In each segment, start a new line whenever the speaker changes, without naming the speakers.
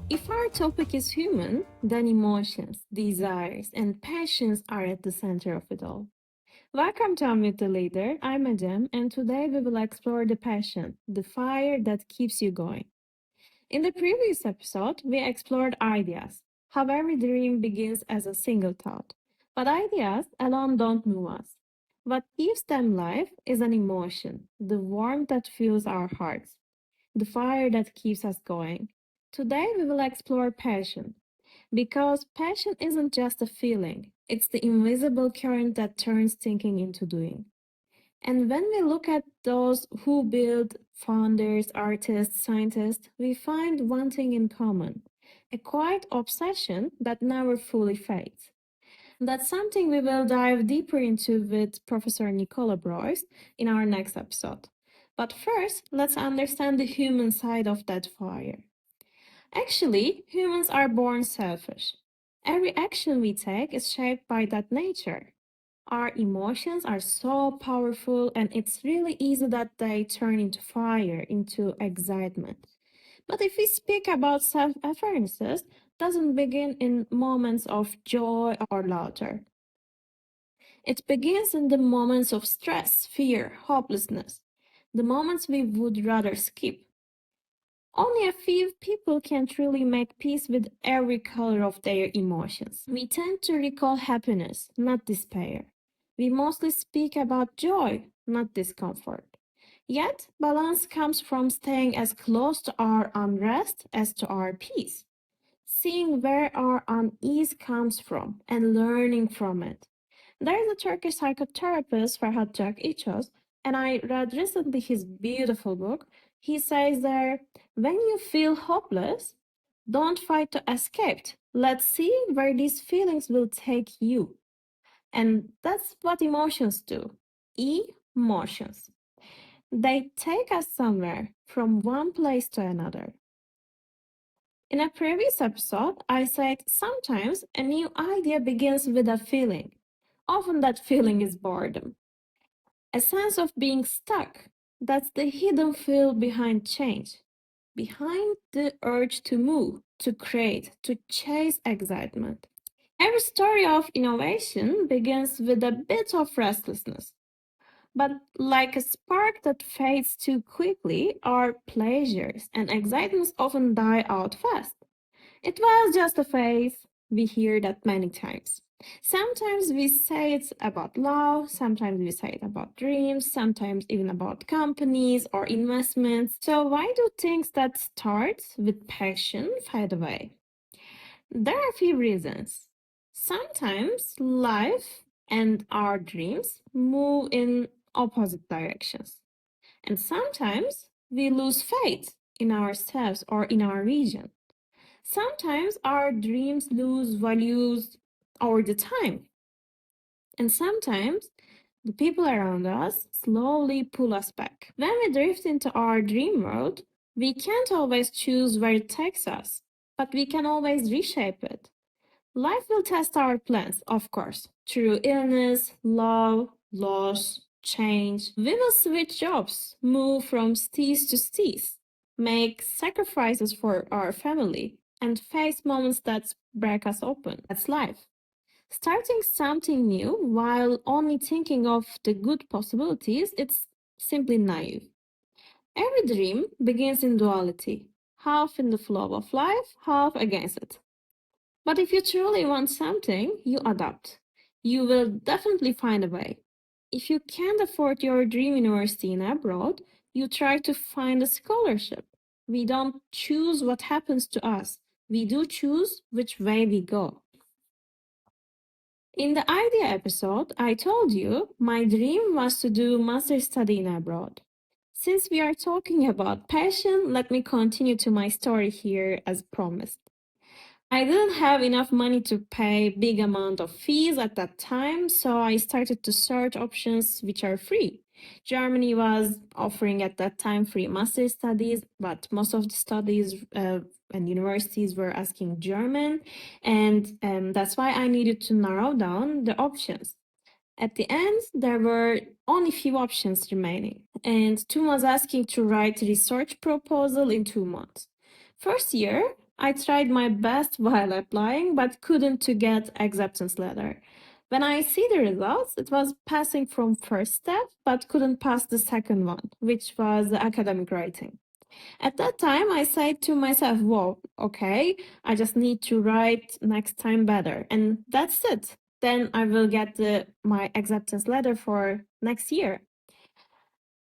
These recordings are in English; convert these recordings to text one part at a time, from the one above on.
If our topic is human, then emotions, desires, and passions are at the center of it all. Welcome to Unmute the Leader. I'm Ecem, and today we will explore the passion, the fire that keeps you going. In the previous episode, we explored ideas, how every dream begins as a single thought. But ideas alone don't move us. What gives them life is an emotion, the warmth that fills our hearts, the fire that keeps us going. Today, we will explore passion, because passion isn't just a feeling, it's the invisible current that turns thinking into doing. And when we look at those who build, founders, artists, scientists, we find one thing in common, a quiet obsession that never fully fades. That's something we will dive deeper into with Professor Nicola Broyce in our next episode. But first, let's understand the human side of that fire. Actually, humans are born selfish. Every action we take is shaped by that nature. Our emotions are so powerful, and it's really easy that they turn into fire, into excitement. But if we speak about self-awareness, doesn't begin in moments of joy or laughter. It begins in the moments of stress, fear, hopelessness, the moments we would rather skip. Only a few people can truly make peace with every color of their emotions. We tend to recall happiness, not despair. We mostly speak about joy, not discomfort. Yet, balance comes from staying as close to our unrest as to our peace, seeing where our unease comes from and learning from it. There is a Turkish psychotherapist, Ferhat Içoz, and I read recently his beautiful book. He says there, when you feel hopeless, don't fight to escape. Let's see where these feelings will take you. And that's what emotions do. Emotions. They take us somewhere from one place to another. In a previous episode, I said sometimes a new idea begins with a feeling. Often that feeling is boredom, a sense of being stuck. That's the hidden feel behind change, behind the urge to move, to create, to chase excitement. Every story of innovation begins with a bit of restlessness. But like a spark that fades too quickly, our pleasures and excitements often die out fast. It was just a phase. We hear that many times. Sometimes we say it's about love, sometimes we say it about dreams, sometimes even about companies or investments. So, why do things that start with passion fade away? There are a few reasons. Sometimes life and our dreams move in opposite directions, and sometimes we lose faith in ourselves or in our region. Sometimes our dreams lose values over the time, and sometimes the people around us slowly pull us back. When we drift into our dream world, we can't always choose where it takes us, but we can always reshape it. Life will test our plans, of course, through illness, love, loss, change. We will switch jobs, move from cities to cities, make sacrifices for our family, and face moments that break us open. That's life. Starting something new while only thinking of the good possibilities, it's simply naive. Every dream begins in duality, half in the flow of life, half against it. But if you truly want something, you adapt. You will definitely find a way. If you can't afford your dream university in abroad, you try to find a scholarship. We don't choose what happens to us. We do choose which way we go. In the idea episode, I told you my dream was to do master study in abroad. Since we are talking about passion, let me continue to my story here as promised. I didn't have enough money to pay big amount of fees at that time, so I started to search options which are free. Germany was offering at that time free master studies, but most of the studies and universities were asking German, and that's why I needed to narrow down the options. At the end, there were only few options remaining, and two was asking to write a research proposal in 2 months. First year, I tried my best while applying, but couldn't to get acceptance letter. When I see the results, it was passing from first step, but couldn't pass the second one, which was the academic writing. At that time, I said to myself, whoa, okay, I just need to write next time better. And that's it. Then I will get my acceptance letter for next year.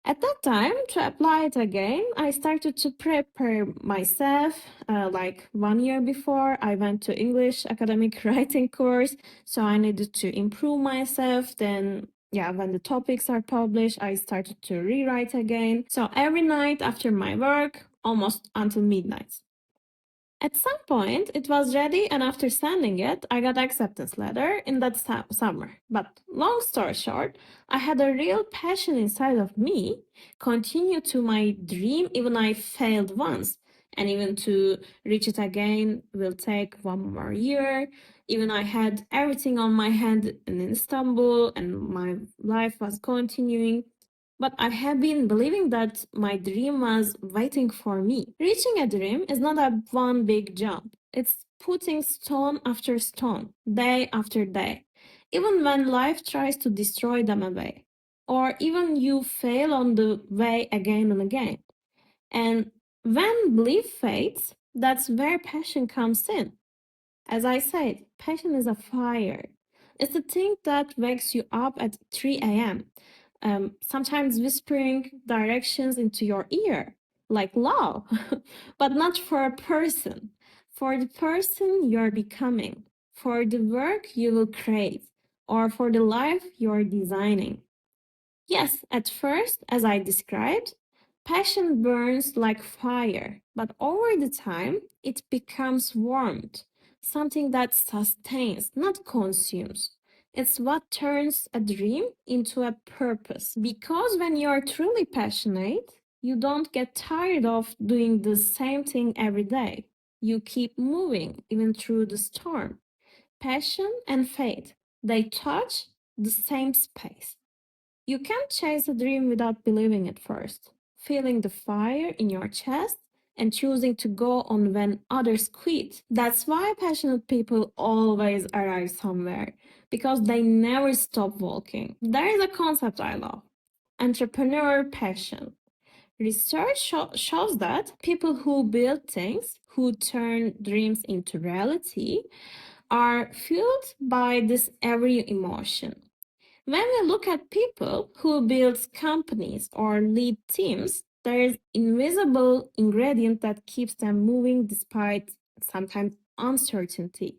At that time, to apply it again, I started to prepare myself. Like 1 year before, I went to English academic writing course, so I needed to improve myself. Then, yeah, when the topics are published, I started to rewrite again. So every night after my work, almost until midnight. At some point, it was ready, and after sending it, I got acceptance letter in that summer. But long story short, I had a real passion inside of me, continue to my dream even I failed once, and even to reach it again will take 1 more year. Even I had everything on my hand in Istanbul, and my life was continuing. But I have been believing that my dream was waiting for me. Reaching a dream is not a one big jump. It's putting stone after stone, day after day, even when life tries to destroy them away. Or even you fail on the way again and again. And when belief fades, that's where passion comes in. As I said, passion is a fire. It's the thing that wakes you up at 3 a.m., sometimes whispering directions into your ear, like love, but not for a person, for the person you're becoming, for the work you will create, or for the life you're designing. Yes, at first, as I described, passion burns like fire, but over the time, it becomes warmth, something that sustains, not consumes. It's what turns a dream into a purpose. Because when you're truly passionate, you don't get tired of doing the same thing every day. You keep moving even through the storm. Passion and faith, they touch the same space. You can't chase a dream without believing it first, feeling the fire in your chest and choosing to go on when others quit. That's why passionate people always arrive somewhere, because they never stop walking. There is a concept I love: entrepreneur passion. Research shows that people who build things, who turn dreams into reality, are fueled by this every emotion. When we look at people who build companies or lead teams, there is invisible ingredient that keeps them moving despite sometimes uncertainty.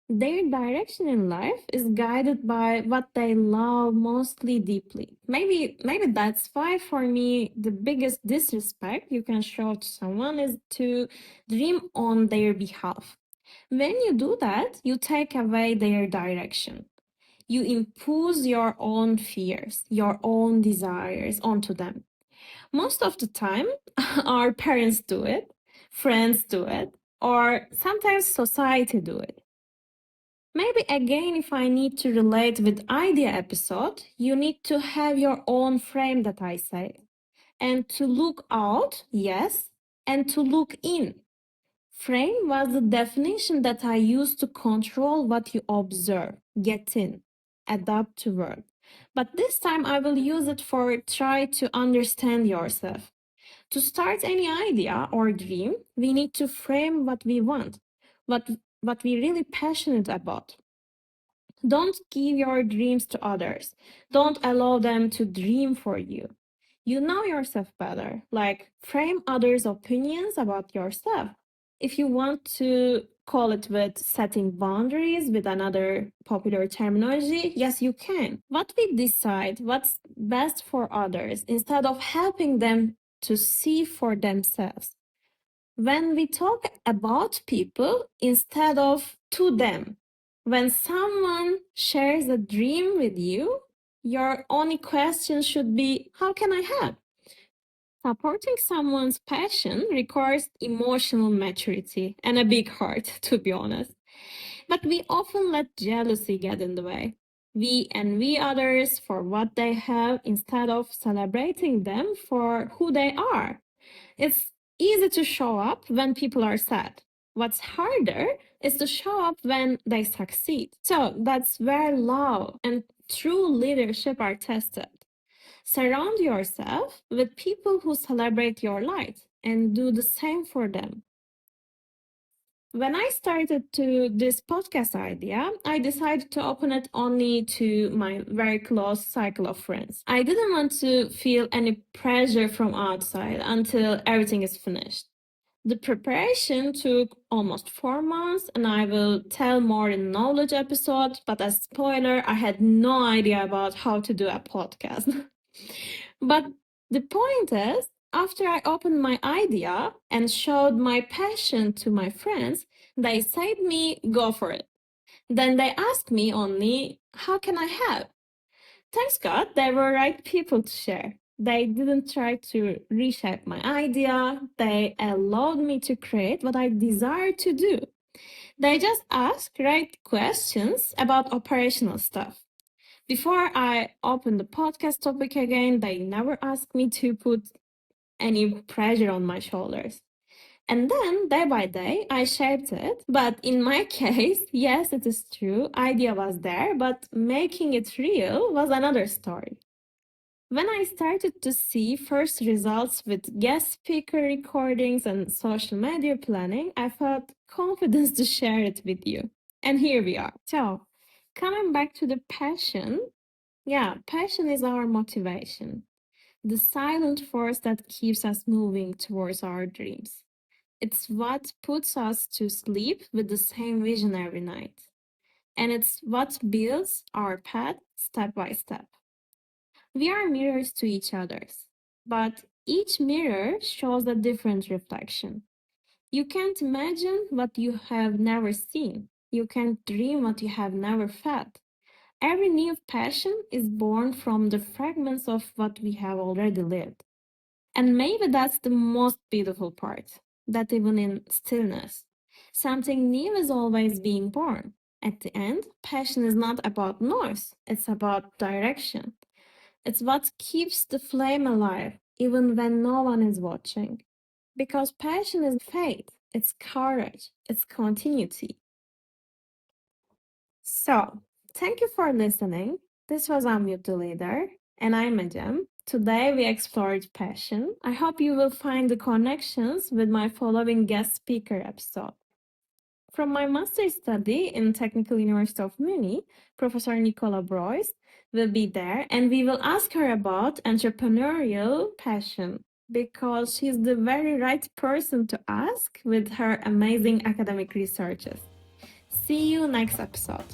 Their direction in life is guided by what they love mostly deeply. Maybe that's why for me the biggest disrespect you can show to someone is to dream on their behalf. When you do that, you take away their direction. You impose your own fears, your own desires onto them. Most of the time, our parents do it, friends do it, or sometimes society do it. Maybe again, if I need to relate with idea episode, you need to have your own frame that I say. And to look out, yes, and to look in. Frame was the definition that I used to control what you observe, get in, adapt to work. But this time I will use it for try to understand yourself. To start any idea or dream, we need to frame what we want, what what we really passionate about. Don't give your dreams to others. Don't allow them to dream for you. You know yourself better. Like, frame others' opinions about yourself. If you want to call it with setting boundaries with another popular terminology, yes, you can. What we decide what's best for others instead of helping them to see for themselves. When we talk about people instead of to them, when someone shares a dream with you, your only question should be, how can I help? Supporting someone's passion requires emotional maturity and a big heart, to be honest. But we often let jealousy get in the way. We envy others for what they have instead of celebrating them for who they are. It's easy to show up when people are sad, What's harder is to show up when they succeed. So that's where love and true leadership are tested. Surround yourself with people who celebrate your light and do the same for them. When I started to this podcast idea, I decided to open it only to my very close cycle of friends. I didn't want to feel any pressure from outside until everything is finished. The preparation took almost 4 months, and I will tell more in knowledge episode. But as spoiler, I had no idea about how to do a podcast. But the point is, after I opened my idea and showed my passion to my friends, they said me go for it. Then they asked me only, how can I help? Thanks God, they were right people to share. They didn't try to reshape my idea. They allowed me to create what I desire to do. They just asked right questions about operational stuff. Before I opened the podcast topic again, they never asked me to put any pressure on my shoulders. And then, day by day, I shaped it. But in my case, yes, it is true, idea was there, but making it real was another story. When I started to see first results with guest speaker recordings and social media planning, I felt confidence to share it with you. And here we are. So, coming back to the passion, yeah, passion is our motivation, the silent force that keeps us moving towards our dreams. It's what puts us to sleep with the same vision every night. And it's what builds our path step by step. We are mirrors to each other's, but each mirror shows a different reflection. You can't imagine what you have never seen. You can't dream what you have never felt. Every new passion is born from the fragments of what we have already lived. And maybe that's the most beautiful part, that even in stillness, something new is always being born. At the end, passion is not about noise, it's about direction. It's what keeps the flame alive, even when no one is watching. Because passion is faith, it's courage, it's continuity. So, thank you for listening. This was Unmute the Leader, and I'm Ecem. Today we explored passion. I hope you will find the connections with my following guest speaker episode. From my master's study in Technical University of Munich, Professor Nicola Broyce will be there, and we will ask her about entrepreneurial passion because she's the very right person to ask with her amazing academic researches. See you next episode.